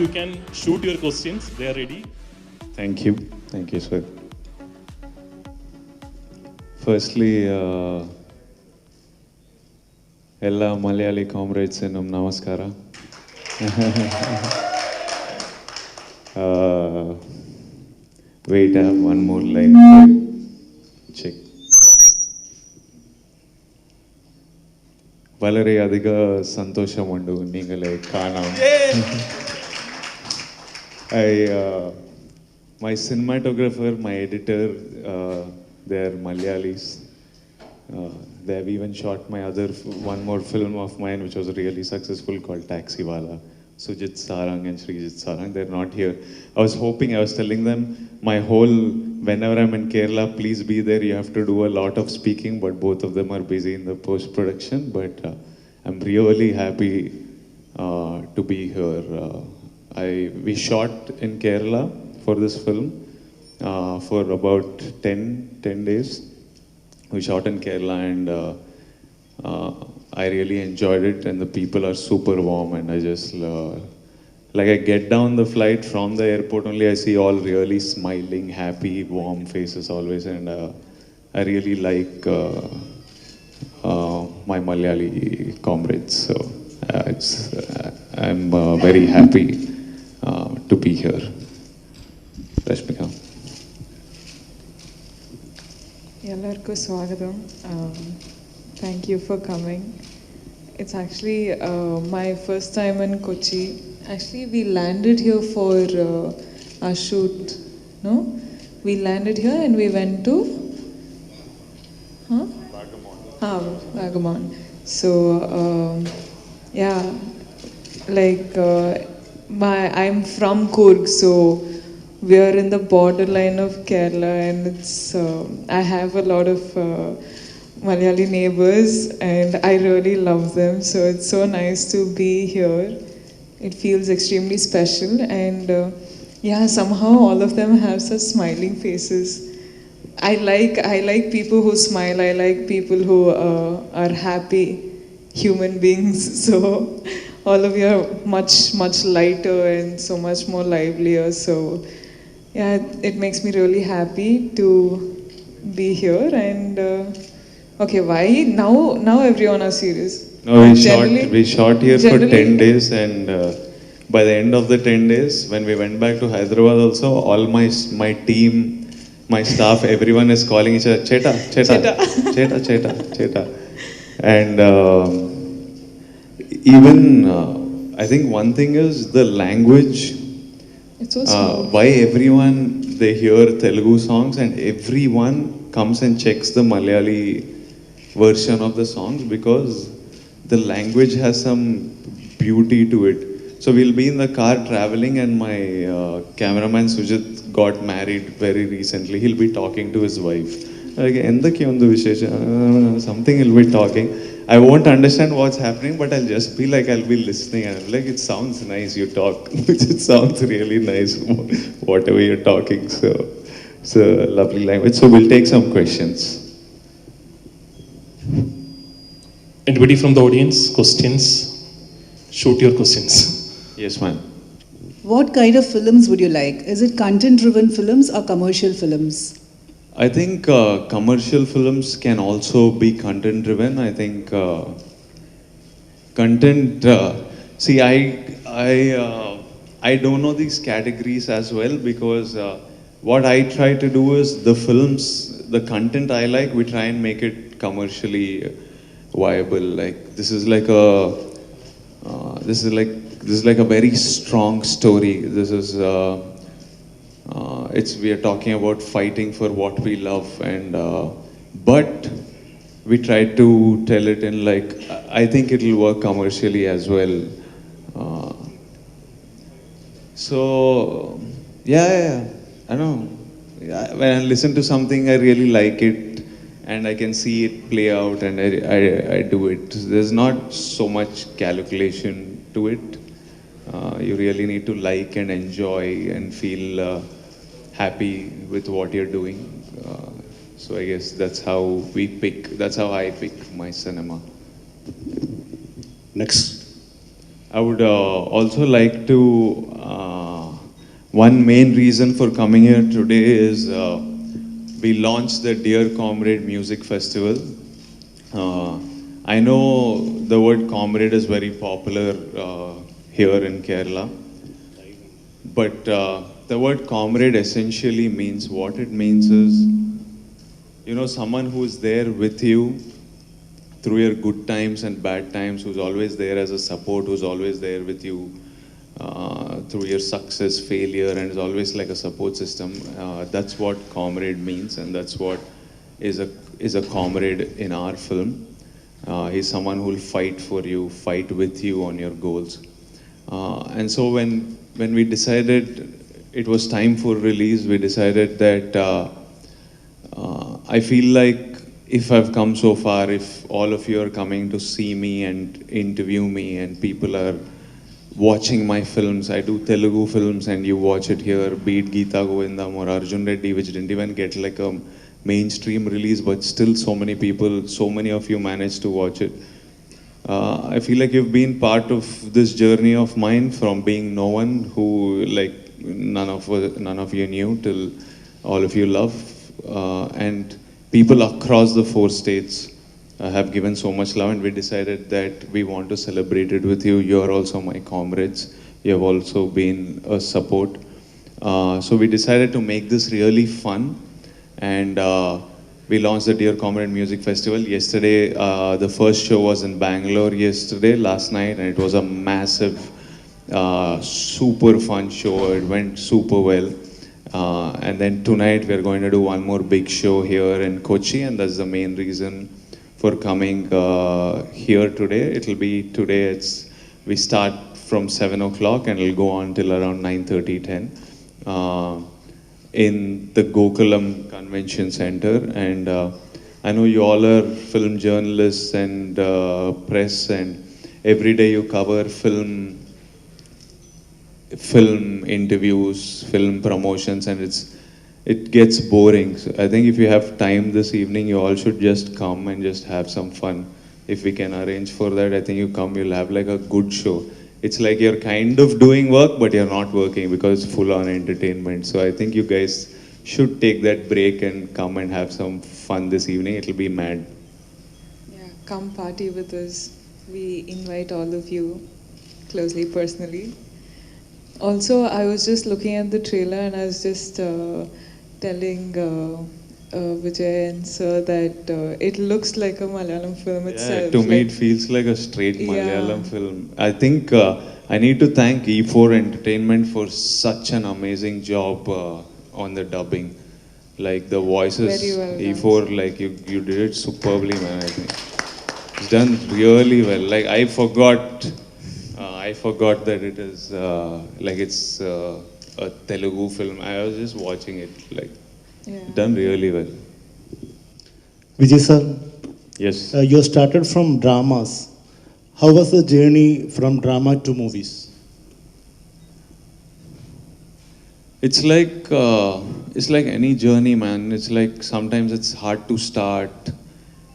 you can shoot your questions. They are ready. Thank you. Thank you, sir. Firstly, ಎಲ್ಲ Malayali comrades ನಮಸ್ಕಾರ. Wait, I have one more line. Check. വളരെ அதிக சந்தோஷமுண்டு நீங்களை காணாம். My cinematographer, my editor, they're Malayalis. They have even shot my one more film of mine which was really successful called Taxiwala. Sujit Sarang and Srijit Sarang, they're not here. I was telling them, whenever I'm in Kerala, please be there, you have to do a lot of speaking, but both of them are busy in the post-production, but I'm really happy to be here. We shot in Kerala for this film for about 10 days. We shot in Kerala and I really enjoyed it, and the people are super warm, and I just like I get down the flight from the airport only, I see all really smiling, happy, warm faces always, and I really like my Malayali comrades, so I'm very happy to be here. Rashmika. Ellarku swagatham. Thank you for coming. It's actually my first time in Kochi. Actually, we landed here for our shoot. No, we landed here and we went to Vagamon. So yeah, like I'm from Coorg, so we are in the borderline of Kerala, and it's I have a lot of Malayali neighbors, and I really love them. So it's so nice to be here. It feels extremely special, and yeah, somehow all of them have such smiling faces. I like people who smile. I like people who are happy human beings. So all of you are much lighter and so much more livelier. So yeah, it makes me really happy to be here. And okay, why now everyone are serious? No, we shot here for 10 days, and by the end of the 10 days, when we went back to Hyderabad also, all my team, my staff, everyone is calling each other Cheta, Cheta, Cheta, Cheta, Cheta. And even I think one thing is the language. It's so small. Why everyone, they hear Telugu songs and everyone comes and checks the Malayali version of the songs, because the language has some beauty to it. So we'll be in the car traveling, and my cameraman Sujit got married very recently. He'll be talking to his wife. Like, something he'll be talking. I won't understand what's happening, but I'll just be like, I'll be listening, and I'm like, it sounds nice, you talk. It sounds really nice, whatever you're talking. So it's a lovely language. So we'll take some questions. Anybody from the audience? Questions? Shoot your questions. Yes, ma'am. What kind of films would you like? Is it content-driven films or commercial films? I think commercial films can also be content-driven. I think content. See, I don't know these categories as well, because what I try to do is the films, the content I like, we try and make it commercially viable. Like this is like a very strong story. This is we are talking about fighting for what we love, and but we try to tell it in like, I think it will work commercially as well. So yeah, I know. When I listen to something, I really like it, and I can see it play out, and I do it. There's not so much calculation to it. You really need to like and enjoy and feel happy with what you're doing. So I guess that's how I pick my cinema. Next. I would also like to one main reason for coming here today is we launched the Dear Comrade Music Festival. I know the word comrade is very popular here in Kerala, but the word comrade essentially means what it means is, you know, someone who is there with you through your good times and bad times, who's always there as a support, who's always there with you through your success, failure, and is always like a support system. That's what comrade means, and that's what is a comrade in our film. He's someone who will fight for you, fight with you on your goals. And so when we decided it was time for release, we decided that I feel like if I've come so far, if all of you are coming to see me and interview me, and people are watching my films, I do Telugu films, and you watch it here, be it Geeta Govindam or Arjun Reddy, which didn't even get like a mainstream release, but still so many people, so many of you managed to watch it. I feel like you've been part of this journey of mine from being no one, who like none of you knew, till all of you love, and people across the 4 states have given so much love, and we decided that we want to celebrate it with you. You're also my comrades. You have also been a support. So we decided to make this really fun, and we launched the Dear Comrade Music Festival. Yesterday, the first show was in Bangalore last night, and it was a massive, super fun show. It went super well. And then tonight we're going to do one more big show here in Kochi, and that's the main reason for coming here today. It'll be today, we start from 7 o'clock and it'll go on till around 9:30, 10 in the Gokulam Convention Center. And I know you all are film journalists and press, and every day you cover film interviews, film promotions, and it gets boring. So I think if you have time this evening, you all should just come and just have some fun. If we can arrange for that, I think you come, you'll have like a good show. It's like you're kind of doing work, but you're not working because it's full on entertainment. So I think you guys should take that break and come and have some fun this evening. It'll be mad. Yeah, come party with us. We invite all of you closely, personally. Also, I was just looking at the trailer and I was just telling Vijay and Sir that it looks like a Malayalam film itself. To me, it feels like a straight Malayalam film. I think I need to thank E4 Entertainment for such an amazing job on the dubbing. Like the voices, Very well done. E4, like you did it superbly, man. I think it's done really well. Like I forgot that it is like it's a Telugu film. I was just watching it, like done really well. Vijay sir, Yes. you started from dramas. How was the journey from drama to movies? It's like any journey, man. It's like sometimes it's hard to start.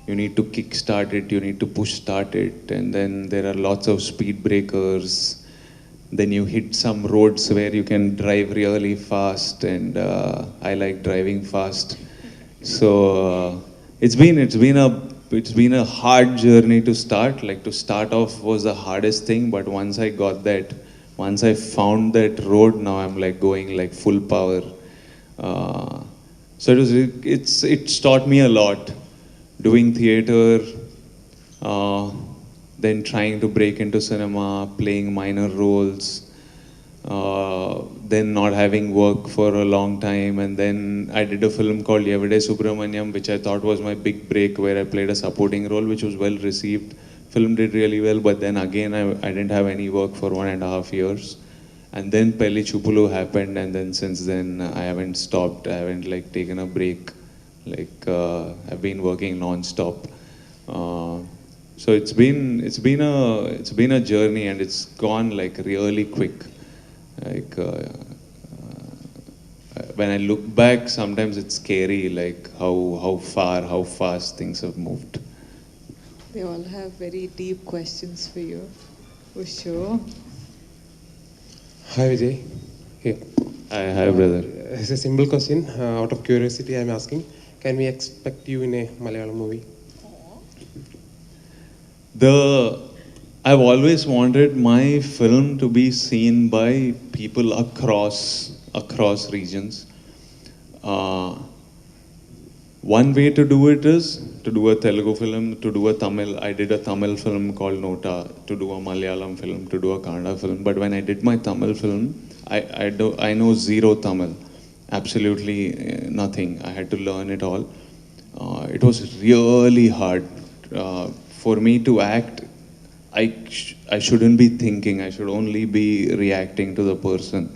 You need to kick start it, you need to push start it, and then there are lots of speed breakers. Then you hit some roads where you can drive really fast, and I like driving fast. So it's been a hard journey to start. Like to start off was the hardest thing, but once I found that road, now I'm like going like full power. So it's taught me a lot. Doing theater, then trying to break into cinema, playing minor roles, then not having work for a long time, and then I did a film called Evade Subramanyam, which I thought was my big break, where I played a supporting role, which was well received. Film did really well, but then again I didn't have any work for 1.5 years. And then Pelli Chupulu happened, and then since then I haven't stopped. I haven't like taken a break. Like I've been working non-stop. So it's been a journey, and it's gone like really quick. Like when I look back, sometimes it's scary, like how fast things have moved. They all have very deep questions for you, for sure. Hi Vijay. Here. Hi, brother. It's a simple question. Out of curiosity, I'm asking, can we expect you in a Malayalam movie? I've always wanted my film to be seen by people across regions. Uh, One way to do it is to do a Telugu film, to do a Tamil. I did a Tamil film called Nota, to do a Malayalam film, to do a Kannada film. But when I did my Tamil film, I know zero Tamil, absolutely nothing. I had to learn it all. It was really hard for me to act. I shouldn't be thinking. I should only be reacting to the person.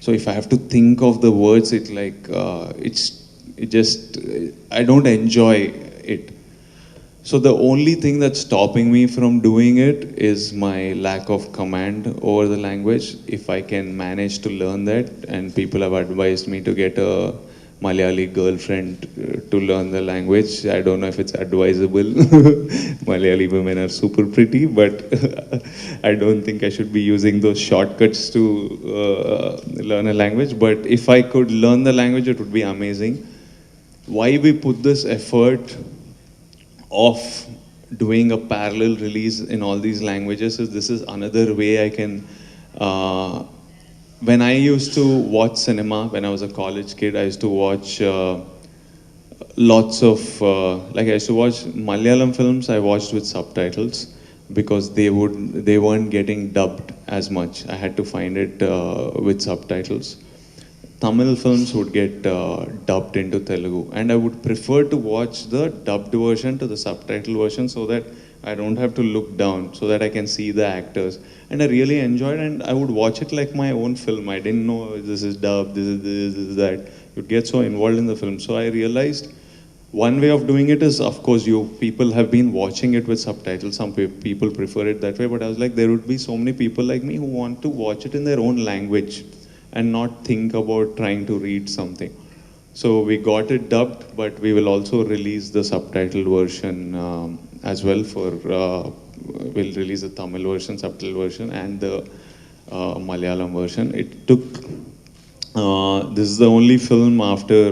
So if I have to think of the words, I don't enjoy it. So the only thing that's stopping me from doing it is my lack of command over the language. If I can manage to learn that, and people have advised me to get a Malayali girlfriend to learn the language. I don't know if it's advisable. Malayali women are super pretty, but I don't think I should be using those shortcuts to learn a language. But if I could learn the language, it would be amazing. Why we put this effort of doing a parallel release in all these languages is this is another way I can when I used to watch cinema when I was a college kid, I used to watch lots of like I used to watch Malayalam films. I watched with subtitles because they weren't getting dubbed as much. I had to find it with subtitles. Tamil films would get dubbed into Telugu, and I would prefer to watch the dubbed version to the subtitle version so that I don't have to look down, so that I can see the actors. And I really enjoyed, and I would watch it like my own film. I didn't know this is dubbed, this is this, this is that. You'd get so involved in the film. So I realized one way of doing it is, of course, people have been watching it with subtitles. Some people prefer it that way, but I was like, there would be so many people like me who want to watch it in their own language and not think about trying to read something. So we got it dubbed, but we will also release the subtitled version as well. We'll release the Tamil version, subtitle version, and the Malayalam version. It took. This is the only film after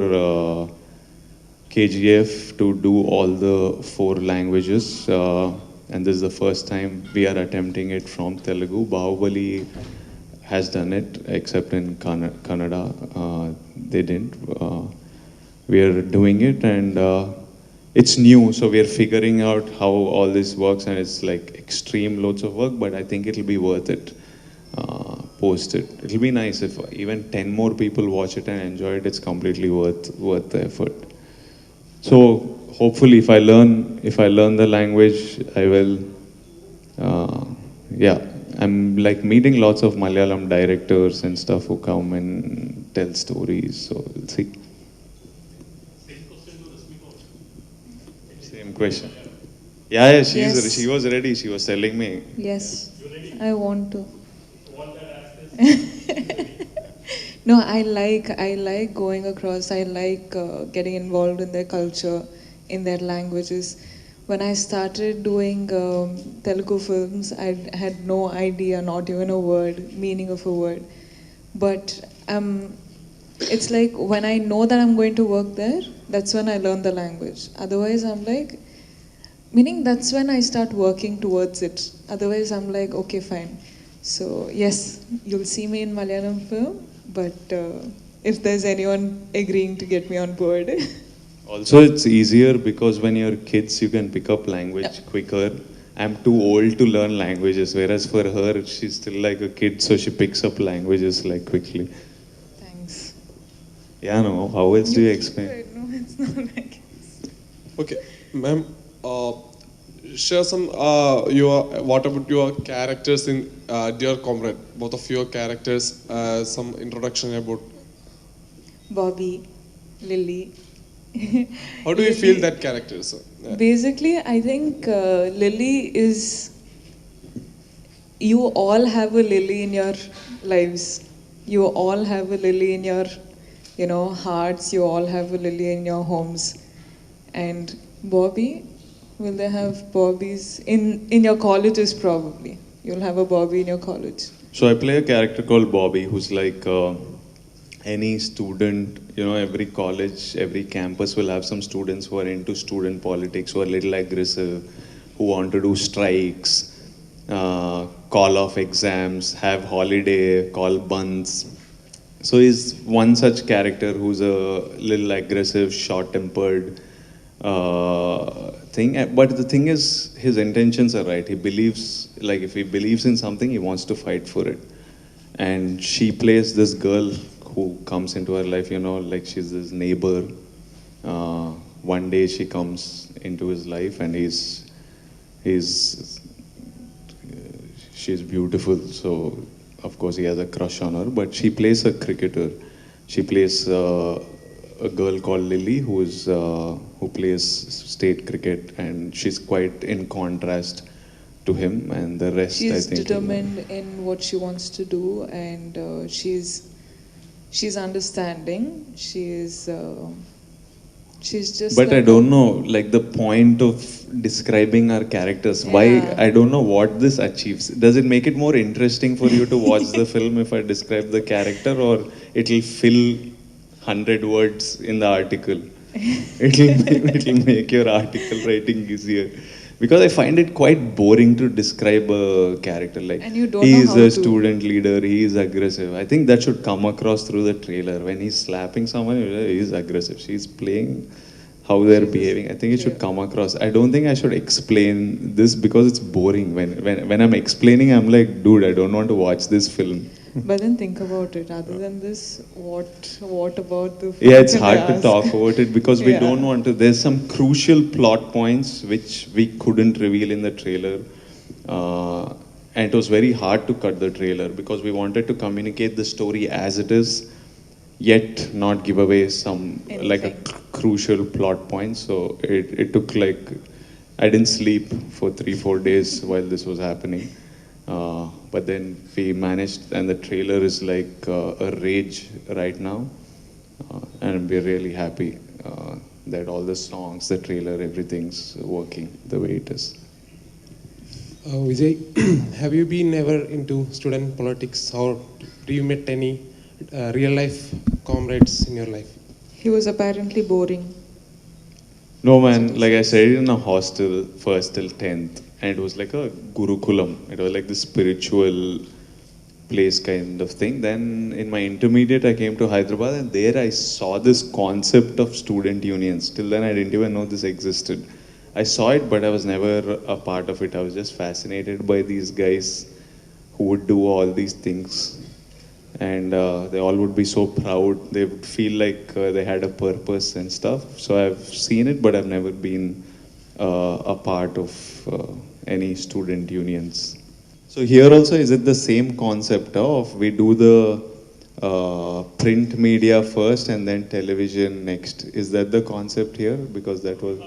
KGF to do all the 4 languages, and this is the first time we are attempting it from Telugu. Bahubali has done it, except in Kannada, they didn't. We are doing it, and it's new, so we are figuring out how all this works, and it's like extreme loads of work, but I think it'll be worth it. Post it. It'll be nice if even 10 more people watch it and enjoy it. It's completely worth the effort. So hopefully, if I learn the language, I will. Yeah. I'm like meeting lots of Malayalam directors and stuff who come and tell stories. So we'll see. Same question. Yeah, she was ready. She was telling me. Yes, I want to. No, I like going across. I like getting involved in their culture, in their languages. When I started doing Telugu films, I had no idea, not even a word, meaning of a word. But it's like when I know that I'm going to work there, that's when I learn the language. Otherwise, I'm like, meaning that's when I start working towards it. Otherwise, I'm like, okay, fine. So yes, you'll see me in Malayalam film, but if there's anyone agreeing to get me on board. Also, it's easier because when you're kids, you can pick up language quicker. I'm too old to learn languages, whereas for her, she's still like a kid, so she picks up languages like quickly. Thanks. Yeah, no. How else do you explain? No, it's not like this. Okay, ma'am. Share some what about your characters in Dear Comrade? Both of your characters. Some introduction about. Bobby, Lily. How do you feel that character, sir? Yeah. Basically, I think Lily is. You all have a Lily in your lives. You all have a Lily in your, hearts. You all have a Lily in your homes. And Bobby, will they have Bobbies in your colleges? Probably you'll have a Bobby in your college. So I play a character called Bobby, who's like any student, every college, every campus will have some students who are into student politics, who are a little aggressive, who want to do strikes, call off exams, have holiday, call bunts. So he's one such character who's a little aggressive, short-tempered thing. But the thing is, his intentions are right. He believes, like if he believes in something, he wants to fight for it. And she plays this girl who comes into her life, like she's his neighbor. One day she comes into his life and she's beautiful, so of course he has a crush on her, but she plays a cricketer. She plays a girl called Lily who plays state cricket, and she's quite in contrast to him, and the rest, I She's think. determined in what she wants to do, and she's understanding. She's just. But I like don't know, like the point of describing our characters. Why? Yeah. I don't know what this achieves. Does it make it more interesting for you to watch the film if I describe the character, or it'll fill 100 words in the article? It'll make your article writing easier. Because I find it quite boring to describe a character like And you don't he know is how a to. student leader, he is aggressive. I think that should come across through the trailer. When he's slapping someone, he is aggressive. She's playing how they're behaving. I think it should come across. I don't think I should explain this because it's boring. When I'm explaining, I'm like, dude, I don't want to watch this film. But then think about it. Other than this, what about the? Yeah, it's can I hard to ask? talk about it because we Yeah. don't want to. There's some crucial plot points which we couldn't reveal in the trailer. And it was very hard to cut the trailer because we wanted to communicate the story as it is, yet not give away some like a Anything. crucial plot point. So it took like, I didn't sleep for 3-4 days while this was happening. But then we managed, and the trailer is like a rage right now. And we're really happy that all the songs, the trailer, everything's working the way it is. Vijay, have you been ever into student politics, or do you met any real life comrades in your life? He was apparently boring. No man, like I studied in a hostel first till 10th, and it was like a gurukulam. It was like the spiritual place kind of thing. Then in my intermediate, I came to Hyderabad, and there I saw this concept of student unions. Till then, I didn't even know this existed. I saw it, but I was never a part of it. I was just fascinated by these guys who would do all these things. And they all would be so proud. They would feel like they had a purpose and stuff. So I've seen it, but I've never been a part of any student unions. So here also, is it the same concept of we do the print media first and then television next? Is that the concept here? Because that was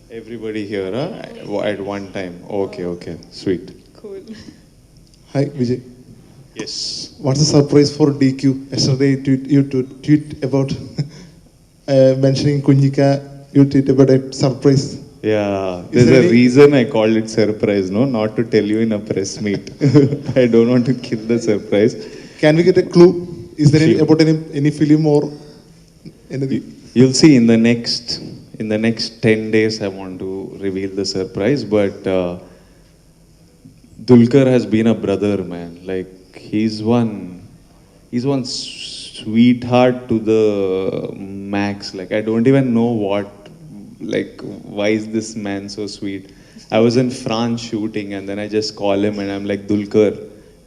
everybody here at one time. Okay, sweet. Cool. Hi, Vijay. Yes. What's the surprise for DQ? Yesterday, you tweet about mentioning Kunjika. You tweet about a surprise. Yeah, Is there's there a any- reason I called it surprise, no? Not to tell you in a press meet. I don't want to kill the surprise. Can we get a clue? Is there Sure. about any film or anything? You'll see in the next 10 days I want to reveal the surprise, but Dulquer has been a brother, man. Like he's one sweetheart to the max. Like I don't even know why is this man so sweet? I was in France shooting, and then I just call him and I'm like, Dulquer,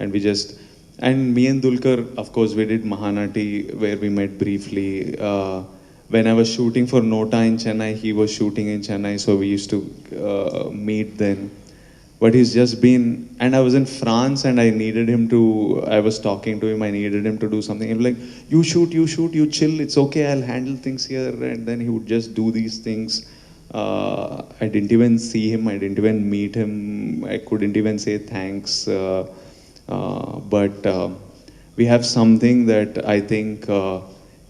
and me and Dulquer, of course, we did Mahanati where we met briefly. When I was shooting for Nota in Chennai, he was shooting in Chennai, so we used to meet then. But he's just been, and I was in France and I was talking to him, I needed him to do something. He was like, you shoot, you chill, it's okay, I'll handle things here. And then he would just do these things. I didn't even see him, I didn't even meet him, I couldn't even say thanks. But we have something that I think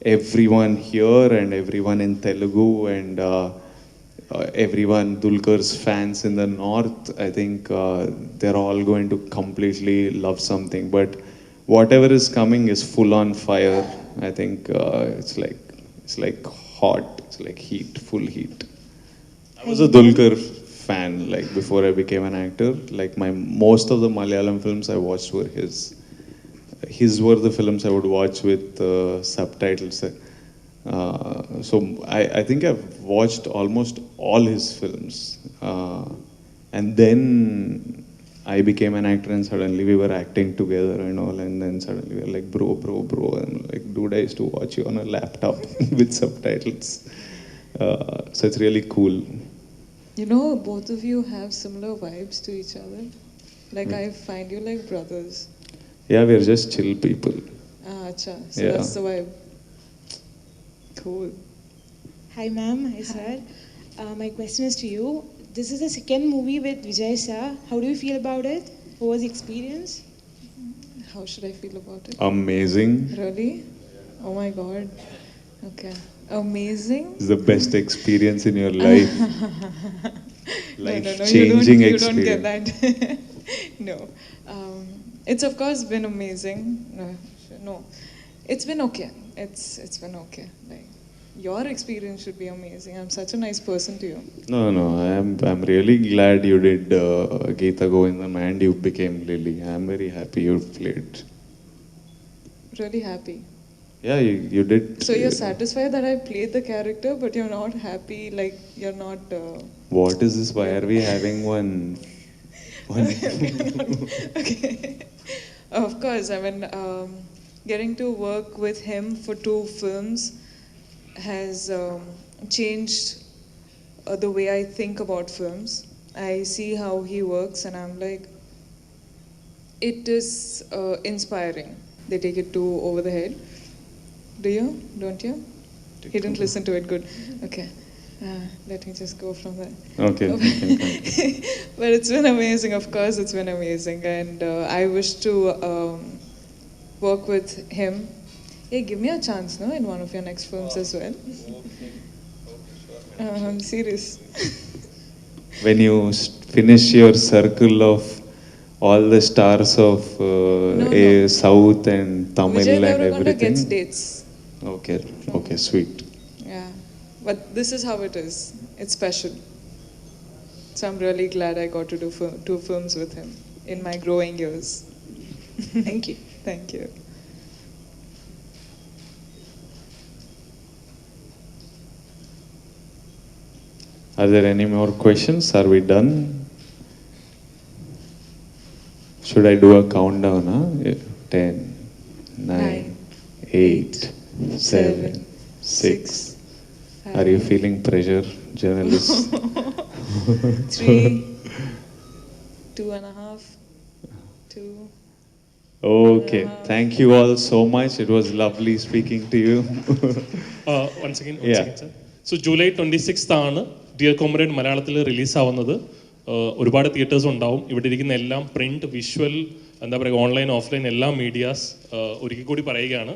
everyone here and everyone in Telugu and everyone, Dulquer's fans in the north, I think they're all going to completely love something. But whatever is coming is full on fire. I think it's like hot. It's like heat, full heat. I was a Dulquer fan. Like before I became an actor, like most of the Malayalam films I watched were his. His were the films I would watch with subtitles. So I think I've watched almost all his films. And then I became an actor and suddenly we were acting together and all. And then suddenly we were like, bro. And like, dude, I used to watch you on a laptop with subtitles. So it's really cool. You know, both of you have similar vibes to each other. Like, I find you like brothers. Yeah, we're just chill people. Ah, acha. So Yeah. that's the vibe. Cool. Hi ma'am, hi sir. My question is to you. This is the second movie with Vijay sir. How do you feel about it? What was the experience? How should I feel about it? Amazing. Really? Oh my god. Okay. Amazing. It's the best experience in your life. No, Life-changing you don't get experience. that. No. It's of course been amazing. No. It's been okay. It's been okay. Like, your experience should be amazing. I'm such a nice person to you. No, I'm really glad you did Geeta Govindam and you became Lily. I'm very happy you played. Really happy. Yeah, you did. So you're satisfied that I played the character, but you're not happy, like you're not... What is this? Why are we having one? Okay. Of course, I mean, getting to work with him for 2 films has changed the way I think about films. I see how he works and I'm like, it is inspiring. They take it too over the head. Do you? Don't you? He didn't listen to it. Good. Okay. Let me just go from there. Okay. But it's been amazing. Of course, it's been amazing. And I wish to work with him. Hey, give me a chance, no, in one of your next films as well. I'm serious. When you finish your circle of all the stars of South and Tamil Vijay and Deverakonda everything. gets dates. Okay, sweet. Yeah. But this is how it is. It's special. So I'm really glad I got to do 2 films with him in my growing years. Thank you. Thank you. Are there any more questions? Are we done? Should I do a countdown? Huh? 10, 9, 8, 7, 6. Are you feeling pressure, journalists? 3, 2.5, 2. Okay, thank you all so much. It was lovely speaking to you. One second, sir. So July 26th ആണ് dear comrade മലയാളത്തിൽ release ആവുന്നത്. ഒരുപാട് theatres ഉണ്ടാവും. ഇവിടെ ഇരിക്കുന്ന എല്ലാം print, visual, എന്താ പറയുക, ഓൺലൈൻ, ഓഫ്ലൈൻ എല്ലാ മീഡിയാസ് ഒരിക്കൽ കൂടി പറയുകയാണ്.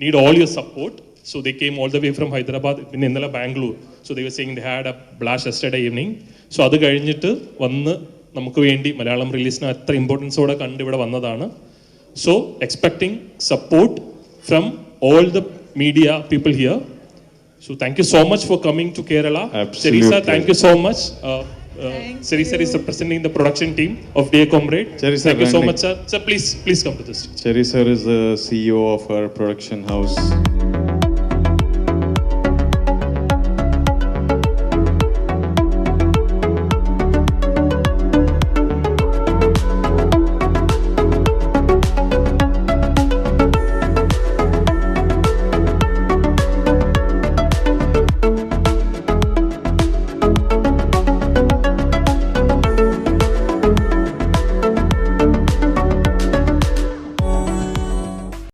Need all your support. So they came all the way from Hyderabad, പിന്നെ ഇന്നലെ Bangalore. So they were saying they had a blast yesterday evening. So അത് കഴിഞ്ഞിട്ട് വന്ന് നമുക്ക് വേണ്ടി മലയാളം റിലീസിന് അത്ര ഇമ്പോർട്ടൻസോടെ കണ്ട് ഇവിടെ വന്നതാണ്. So expecting support from all the media people here. So thank you so much for coming to Kerala. Absolutely. Serisa, thank you so much. Serisa is representing the production team of Dear Comrade. Serisa, thank you so much, sir. Sir, please come to this. Cherry sir is the CEO of our production house.